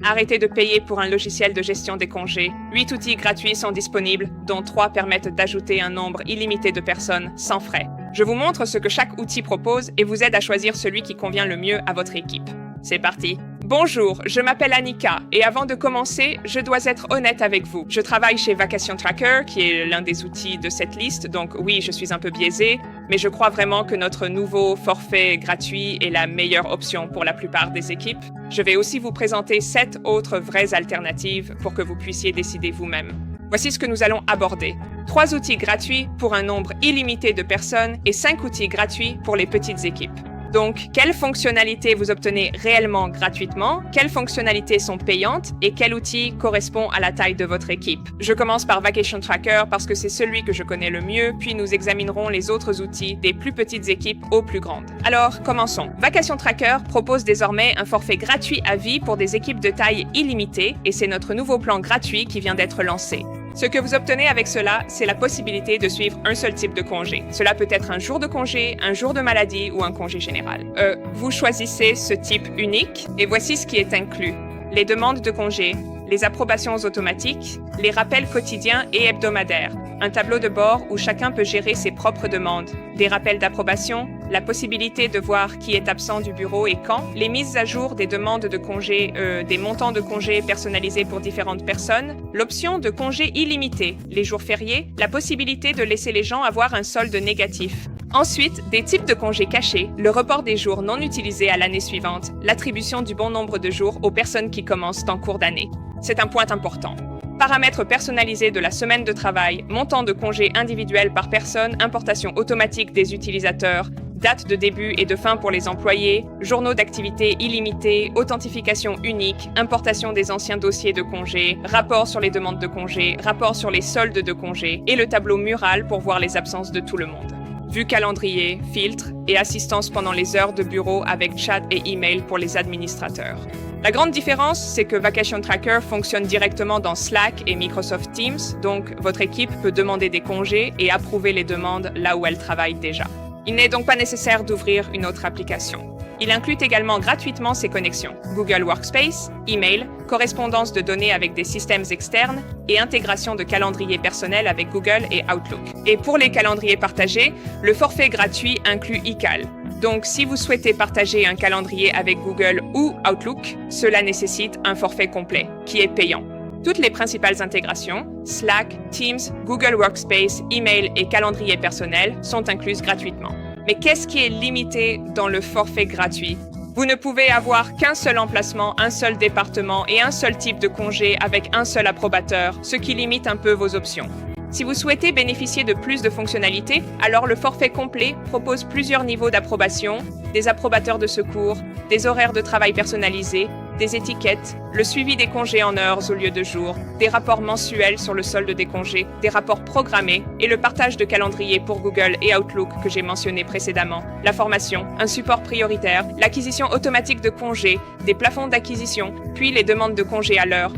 Arrêtez de payer pour un logiciel de gestion des congés. 8 outils gratuits sont disponibles, dont 3 permettent d'ajouter un nombre illimité de personnes sans frais. Je vous montre ce que chaque outil propose et vous aide à choisir celui qui convient le mieux à votre équipe. C'est parti! Bonjour, je m'appelle Annika et avant de commencer, je dois être honnête avec vous. Je travaille chez Vacation Tracker, qui est l'un des outils de cette liste, donc oui, je suis un peu biaisée, mais je crois vraiment que notre nouveau forfait gratuit est la meilleure option pour la plupart des équipes. Je vais aussi vous présenter 7 autres vraies alternatives pour que vous puissiez décider vous-même. Voici ce que nous allons aborder. 3 outils gratuits pour un nombre illimité de personnes et 5 outils gratuits pour les petites équipes. Donc, quelles fonctionnalités vous obtenez réellement gratuitement, quelles fonctionnalités sont payantes et quel outil correspond à la taille de votre équipe. Je commence par Vacation Tracker parce que c'est celui que je connais le mieux, puis nous examinerons les autres outils des plus petites équipes aux plus grandes. Alors, commençons. Vacation Tracker propose désormais un forfait gratuit à vie pour des équipes de taille illimitée et c'est notre nouveau plan gratuit qui vient d'être lancé. Ce que vous obtenez avec cela, c'est la possibilité de suivre un seul type de congé. Cela peut être un jour de congé, un jour de maladie ou un congé général. Vous choisissez ce type unique et voici ce qui est inclus. Les demandes de congé, les approbations automatiques, les rappels quotidiens et hebdomadaires, un tableau de bord où chacun peut gérer ses propres demandes, des rappels d'approbation, la possibilité de voir qui est absent du bureau et quand, les mises à jour des demandes de congé, des montants de congé personnalisés pour différentes personnes, l'option de congé illimité, les jours fériés, la possibilité de laisser les gens avoir un solde négatif. Ensuite, des types de congés cachés, le report des jours non utilisés à l'année suivante, l'attribution du bon nombre de jours aux personnes qui commencent en cours d'année. C'est un point important. Paramètres personnalisés de la semaine de travail, montant de congés individuels par personne, importation automatique des utilisateurs, date de début et de fin pour les employés, journaux d'activité illimités, authentification unique, importation des anciens dossiers de congés, rapport sur les demandes de congés, rapport sur les soldes de congés et le tableau mural pour voir les absences de tout le monde. Vue calendrier, filtre et assistance pendant les heures de bureau avec chat et email pour les administrateurs. La grande différence, c'est que Vacation Tracker fonctionne directement dans Slack et Microsoft Teams, donc votre équipe peut demander des congés et approuver les demandes là où elle travaille déjà. Il n'est donc pas nécessaire d'ouvrir une autre application. Il inclut également gratuitement ses connexions, Google Workspace, email, correspondance de données avec des systèmes externes et intégration de calendrier personnel avec Google et Outlook. Et pour les calendriers partagés, le forfait gratuit inclut iCal. Donc, si vous souhaitez partager un calendrier avec Google ou Outlook, cela nécessite un forfait complet, qui est payant. Toutes les principales intégrations, Slack, Teams, Google Workspace, email et calendrier personnel, sont incluses gratuitement. Mais qu'est-ce qui est limité dans le forfait gratuit? Vous ne pouvez avoir qu'un seul emplacement, un seul département et un seul type de congé avec un seul approbateur, ce qui limite un peu vos options. Si vous souhaitez bénéficier de plus de fonctionnalités, alors le forfait complet propose plusieurs niveaux d'approbation, des approbateurs de secours, des horaires de travail personnalisés, des étiquettes, le suivi des congés en heures au lieu de jours, des rapports mensuels sur le solde des congés, des rapports programmés et le partage de calendrier pour Google et Outlook que j'ai mentionné précédemment, la formation, un support prioritaire, l'acquisition automatique de congés, des plafonds d'acquisition, puis les demandes de congés à l'heure,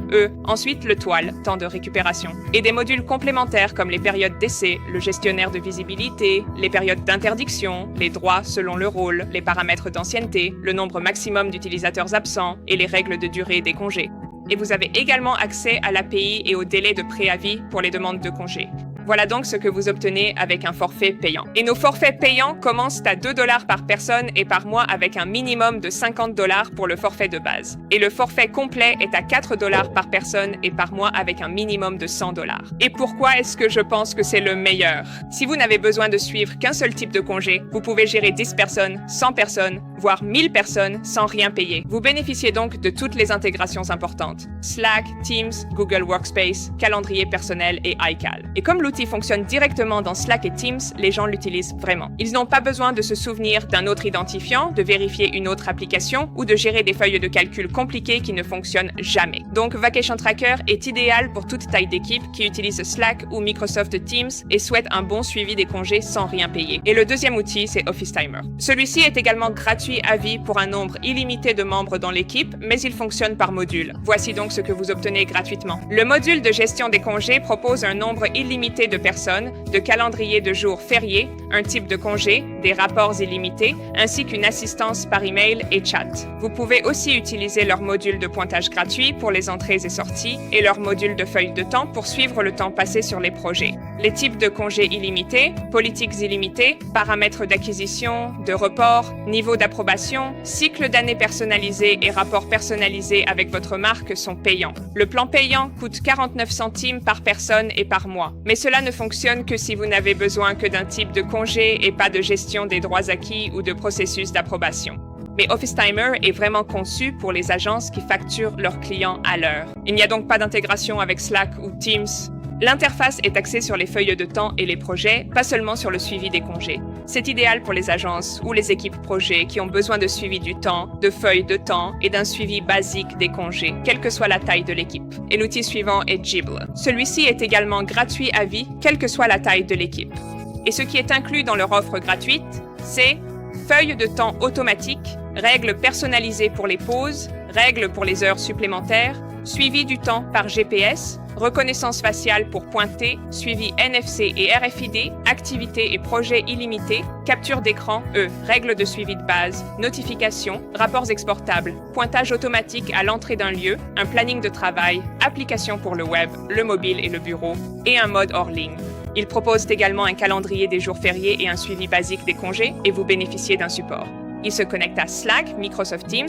ensuite le toile, temps de récupération, et des modules complémentaires comme les périodes d'essai, le gestionnaire de visibilité, les périodes d'interdiction, les droits selon le rôle, les paramètres d'ancienneté, le nombre maximum d'utilisateurs absents et les règles de durée des congés. Et vous avez également accès à l'API et au délai de préavis pour les demandes de congés. Voilà donc ce que vous obtenez avec un forfait payant. Et nos forfaits payants commencent à 2 $ par personne et par mois avec un minimum de 50 $ pour le forfait de base. Et le forfait complet est à 4 $ par personne et par mois avec un minimum de 100 $. Et pourquoi est-ce que je pense que c'est le meilleur? Si vous n'avez besoin de suivre qu'un seul type de congé, vous pouvez gérer 10 personnes, 100 personnes, voire 1000 personnes sans rien payer. Vous bénéficiez donc de toutes les intégrations importantes. Slack, Teams, Google Workspace, calendrier personnel et iCal. Et comme l'outil fonctionne directement dans Slack et Teams, les gens l'utilisent vraiment. Ils n'ont pas besoin de se souvenir d'un autre identifiant, de vérifier une autre application ou de gérer des feuilles de calcul compliquées qui ne fonctionnent jamais. Donc Vacation Tracker est idéal pour toute taille d'équipe qui utilise Slack ou Microsoft Teams et souhaite un bon suivi des congés sans rien payer. Et le deuxième outil, c'est Office Timer. Celui-ci est également gratuit à vie pour un nombre illimité de membres dans l'équipe, mais il fonctionne par module. Voici donc ce que vous obtenez gratuitement. Le module de gestion des congés propose un nombre illimité illimité de personnes, de calendrier de jours fériés, un type de congé, des rapports illimités, ainsi qu'une assistance par email et chat. Vous pouvez aussi utiliser leur module de pointage gratuit pour les entrées et sorties et leur module de feuille de temps pour suivre le temps passé sur les projets. Les types de congés illimités, politiques illimitées, paramètres d'acquisition, de report, niveau d'approbation, cycle d'année personnalisé et rapport personnalisé avec votre marque sont payants. Le plan payant coûte 49 centimes par personne et par mois, mais cela ne fonctionne que si vous n'avez besoin que d'un type de congé et pas de gestion des droits acquis ou de processus d'approbation. Mais OfficeTimer est vraiment conçu pour les agences qui facturent leurs clients à l'heure. Il n'y a donc pas d'intégration avec Slack ou Teams. L'interface est axée sur les feuilles de temps et les projets, pas seulement sur le suivi des congés. C'est idéal pour les agences ou les équipes projets qui ont besoin de suivi du temps, de feuilles de temps et d'un suivi basique des congés, quelle que soit la taille de l'équipe. Et l'outil suivant est Jibble. Celui-ci est également gratuit à vie, quelle que soit la taille de l'équipe. Et ce qui est inclus dans leur offre gratuite, c'est feuilles de temps automatiques, règles personnalisées pour les pauses, règles pour les heures supplémentaires, suivi du temps par GPS, reconnaissance faciale pour pointer, suivi NFC et RFID, activités et projets illimités, capture d'écran, règles de suivi de base, notifications, rapports exportables, pointage automatique à l'entrée d'un lieu, un planning de travail, application pour le web, le mobile et le bureau, et un mode hors ligne. Ils proposent également un calendrier des jours fériés et un suivi basique des congés et vous bénéficiez d'un support. Ils se connectent à Slack, Microsoft Teams,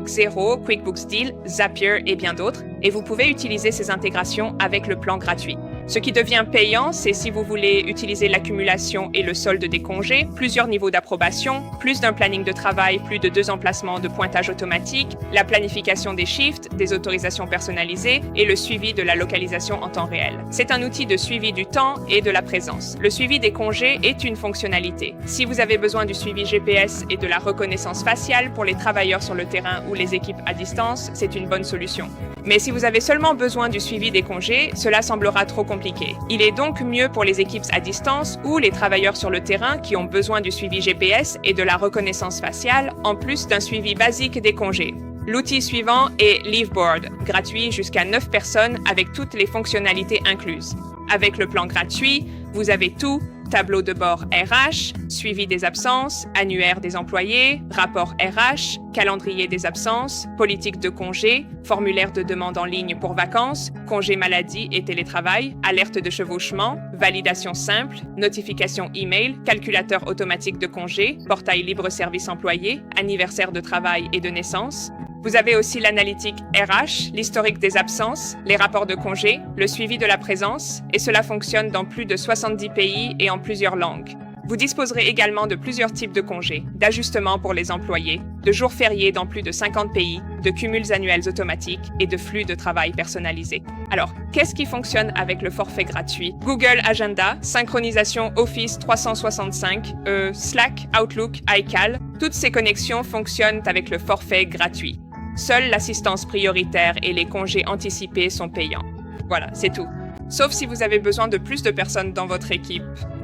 Xero, QuickBooks Deal, Zapier et bien d'autres, et vous pouvez utiliser ces intégrations avec le plan gratuit. Ce qui devient payant, c'est si vous voulez utiliser l'accumulation et le solde des congés, plusieurs niveaux d'approbation, plus d'un planning de travail, plus de 2 emplacements de pointage automatique, la planification des shifts, des autorisations personnalisées et le suivi de la localisation en temps réel. C'est un outil de suivi du temps et de la présence. Le suivi des congés est une fonctionnalité. Si vous avez besoin du suivi GPS et de la reconnaissance faciale pour les travailleurs sur le terrain ou les équipes à distance, c'est une bonne solution. Mais si vous avez seulement besoin du suivi des congés, cela semblera trop compliqué. Il est donc mieux pour les équipes à distance ou les travailleurs sur le terrain qui ont besoin du suivi GPS et de la reconnaissance faciale, en plus d'un suivi basique des congés. L'outil suivant est Leaveboard, gratuit jusqu'à 9 personnes avec toutes les fonctionnalités incluses. Avec le plan gratuit, vous avez tout: tableau de bord RH, suivi des absences, annuaire des employés, rapport RH, calendrier des absences, politique de congé, formulaire de demande en ligne pour vacances, congé maladie et télétravail, alerte de chevauchement, validation simple, notification email, calculateur automatique de congé, portail libre service employé, anniversaire de travail et de naissance. Vous avez aussi l'analytique RH, l'historique des absences, les rapports de congé, le suivi de la présence, et cela fonctionne dans plus de 70 pays et en plusieurs langues. Vous disposerez également de plusieurs types de congés, d'ajustements pour les employés, de jours fériés dans plus de 50 pays, de cumuls annuels automatiques et de flux de travail personnalisés. Alors, qu'est-ce qui fonctionne avec le forfait gratuit? Google Agenda, synchronisation Office 365, Slack, Outlook, iCal, toutes ces connexions fonctionnent avec le forfait gratuit. Seule l'assistance prioritaire et les congés anticipés sont payants. Voilà, c'est tout. Sauf si vous avez besoin de plus de personnes dans votre équipe.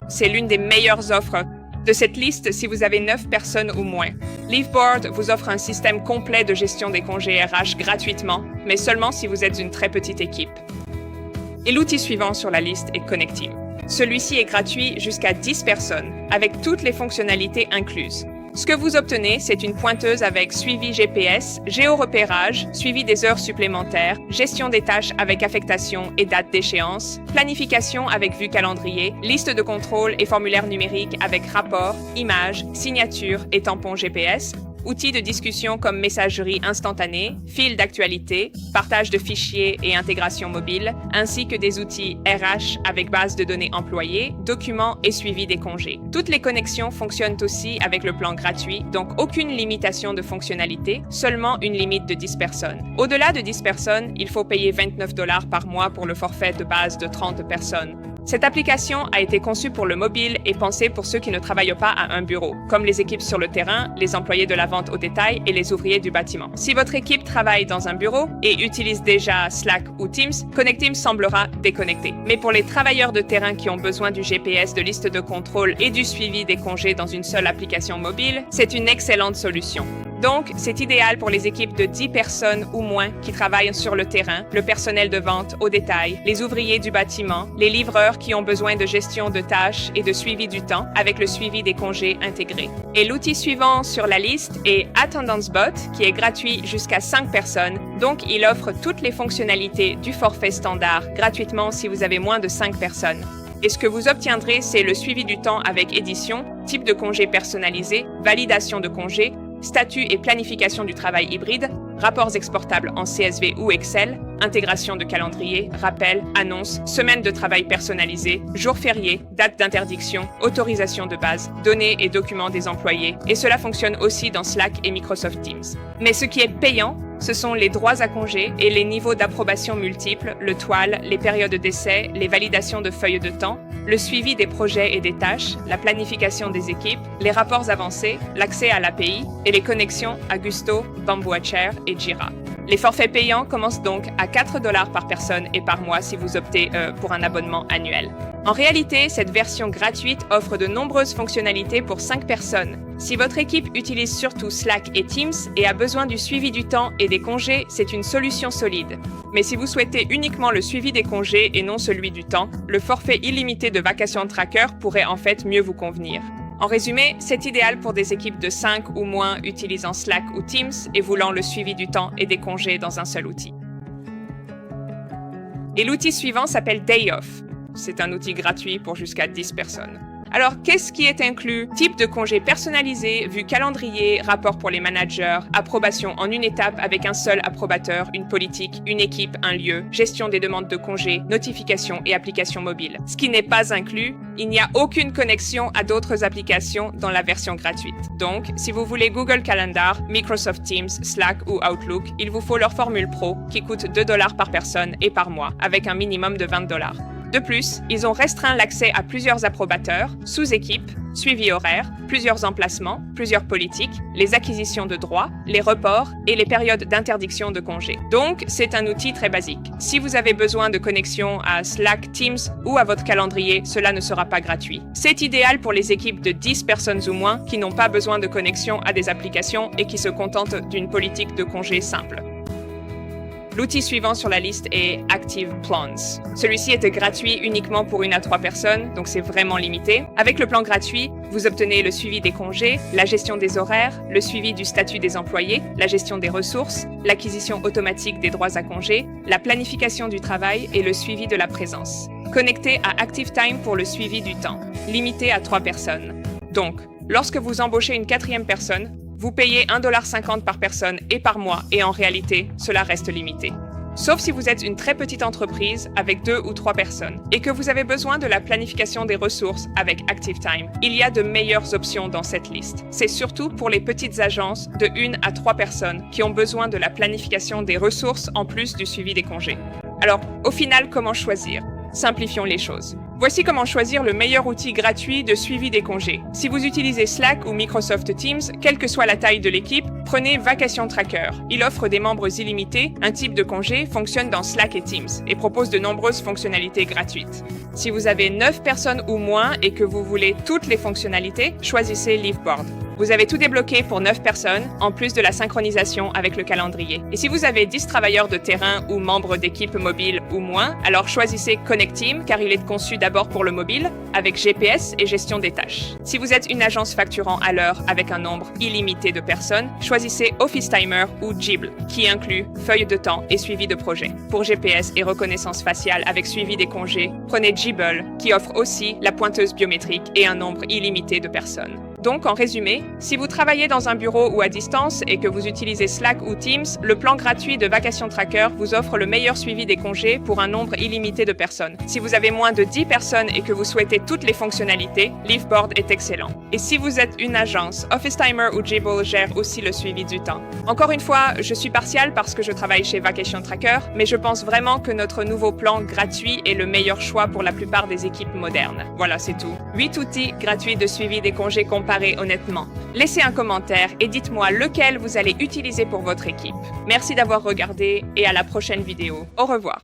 C'est l'une des meilleures offres de cette liste si vous avez 9 personnes ou moins. Leaveboard vous offre un système complet de gestion des congés RH gratuitement, mais seulement si vous êtes une très petite équipe. Et l'outil suivant sur la liste est Connecteam. Celui-ci est gratuit jusqu'à 10 personnes, avec toutes les fonctionnalités incluses. Ce que vous obtenez, c'est une pointeuse avec suivi GPS, géorepérage, suivi des heures supplémentaires, gestion des tâches avec affectation et date d'échéance, planification avec vue calendrier, liste de contrôle et formulaire numérique avec rapport, images, signature et tampon GPS, outils de discussion comme messagerie instantanée, fil d'actualité, partage de fichiers et intégration mobile, ainsi que des outils RH avec base de données employées, documents et suivi des congés. Toutes les connexions fonctionnent aussi avec le plan gratuit, donc aucune limitation de fonctionnalité, seulement une limite de 10 personnes. Au-delà de 10 personnes, il faut payer 29 $ par mois pour le forfait de base de 30 personnes. Cette application a été conçue pour le mobile et pensée pour ceux qui ne travaillent pas à un bureau, comme les équipes sur le terrain, les employés de la vente au détail et les ouvriers du bâtiment. Si votre équipe travaille dans un bureau et utilise déjà Slack ou Teams, Connecteam semblera déconnecté. Mais pour les travailleurs de terrain qui ont besoin du GPS, de liste de contrôle et du suivi des congés dans une seule application mobile, c'est une excellente solution. Donc, c'est idéal pour les équipes de 10 personnes ou moins qui travaillent sur le terrain, le personnel de vente au détail, les ouvriers du bâtiment, les livreurs qui ont besoin de gestion de tâches et de suivi du temps avec le suivi des congés intégrés. Et l'outil suivant sur la liste est AttendanceBot, qui est gratuit jusqu'à 5 personnes, donc il offre toutes les fonctionnalités du forfait standard gratuitement si vous avez moins de 5 personnes. Et ce que vous obtiendrez, c'est le suivi du temps avec édition, type de congé personnalisé, validation de congé, statut et planification du travail hybride, rapports exportables en CSV ou Excel, intégration de calendrier, rappels, annonces, semaines de travail personnalisées, jours fériés, dates d'interdiction, autorisation de base, données et documents des employés, et cela fonctionne aussi dans Slack et Microsoft Teams. Mais ce qui est payant, ce sont les droits à congé et les niveaux d'approbation multiples, le toile, les périodes d'essai, les validations de feuilles de temps, le suivi des projets et des tâches, la planification des équipes, les rapports avancés, l'accès à l'API et les connexions à Gusto, Bamboo Chair et Jira. Les forfaits payants commencent donc à 4 $ par personne et par mois si vous optez pour un abonnement annuel. En réalité, cette version gratuite offre de nombreuses fonctionnalités pour 5 personnes. Si votre équipe utilise surtout Slack et Teams et a besoin du suivi du temps et des congés, c'est une solution solide. Mais si vous souhaitez uniquement le suivi des congés et non celui du temps, le forfait illimité de Vacation Tracker pourrait en fait mieux vous convenir. En résumé, c'est idéal pour des équipes de 5 ou moins utilisant Slack ou Teams et voulant le suivi du temps et des congés dans un seul outil. Et l'outil suivant s'appelle Day Off. C'est un outil gratuit pour jusqu'à 10 personnes. Alors, qu'est-ce qui est inclus? Type de congé personnalisé, vue calendrier, rapport pour les managers, approbation en une étape avec un seul approbateur, une politique, une équipe, un lieu, gestion des demandes de congé, notification et application mobile. Ce qui n'est pas inclus, il n'y a aucune connexion à d'autres applications dans la version gratuite. Donc, si vous voulez Google Calendar, Microsoft Teams, Slack ou Outlook, il vous faut leur formule pro qui coûte 2 $ par personne et par mois, avec un minimum de 20 $. De plus, ils ont restreint l'accès à plusieurs approbateurs, sous-équipes, suivi horaire, plusieurs emplacements, plusieurs politiques, les acquisitions de droits, les reports et les périodes d'interdiction de congés. Donc, c'est un outil très basique. Si vous avez besoin de connexion à Slack, Teams ou à votre calendrier, cela ne sera pas gratuit. C'est idéal pour les équipes de 10 personnes ou moins qui n'ont pas besoin de connexion à des applications et qui se contentent d'une politique de congé simple. L'outil suivant sur la liste est Active Plans. Celui-ci était gratuit uniquement pour 1 à 3 personnes, donc c'est vraiment limité. Avec le plan gratuit, vous obtenez le suivi des congés, la gestion des horaires, le suivi du statut des employés, la gestion des ressources, l'acquisition automatique des droits à congé, la planification du travail et le suivi de la présence. Connecté à ActiveTime pour le suivi du temps, limité à 3 personnes. Donc, lorsque vous embauchez une 4e personne, vous payez 1,50 $ par personne et par mois et en réalité, cela reste limité. Sauf si vous êtes une très petite entreprise avec 2 ou 3 personnes et que vous avez besoin de la planification des ressources avec ActiveTime, il y a de meilleures options dans cette liste. C'est surtout pour les petites agences de 1 à 3 personnes qui ont besoin de la planification des ressources en plus du suivi des congés. Alors, au final, comment choisir? Simplifions les choses. Voici comment choisir le meilleur outil gratuit de suivi des congés. Si vous utilisez Slack ou Microsoft Teams, quelle que soit la taille de l'équipe, prenez Vacation Tracker. Il offre des membres illimités, un type de congé, fonctionne dans Slack et Teams et propose de nombreuses fonctionnalités gratuites. Si vous avez 9 personnes ou moins et que vous voulez toutes les fonctionnalités, choisissez Leafboard. Vous avez tout débloqué pour 9 personnes, en plus de la synchronisation avec le calendrier. Et si vous avez 10 travailleurs de terrain ou membres d'équipe mobile ou moins, alors choisissez Connect Team car il est conçu d'abord pour le mobile, avec GPS et gestion des tâches. Si vous êtes une agence facturant à l'heure avec un nombre illimité de personnes, choisissez Office Timer ou Jibble, qui inclut feuille de temps et suivi de projet. Pour GPS et reconnaissance faciale avec suivi des congés, prenez Jibble, qui offre aussi la pointeuse biométrique et un nombre illimité de personnes. Donc, en résumé, si vous travaillez dans un bureau ou à distance et que vous utilisez Slack ou Teams, le plan gratuit de Vacation Tracker vous offre le meilleur suivi des congés pour un nombre illimité de personnes. Si vous avez moins de 10 personnes et que vous souhaitez toutes les fonctionnalités, Leafboard est excellent. Et si vous êtes une agence, Office Timer ou Jibble gère aussi le suivi du temps. Encore une fois, je suis partiale parce que je travaille chez Vacation Tracker, mais je pense vraiment que notre nouveau plan gratuit est le meilleur choix pour la plupart des équipes modernes. Voilà, c'est tout. 8 outils gratuits de suivi des congés comparés honnêtement. Laissez un commentaire et dites-moi lequel vous allez utiliser pour votre équipe. Merci d'avoir regardé et à la prochaine vidéo. Au revoir.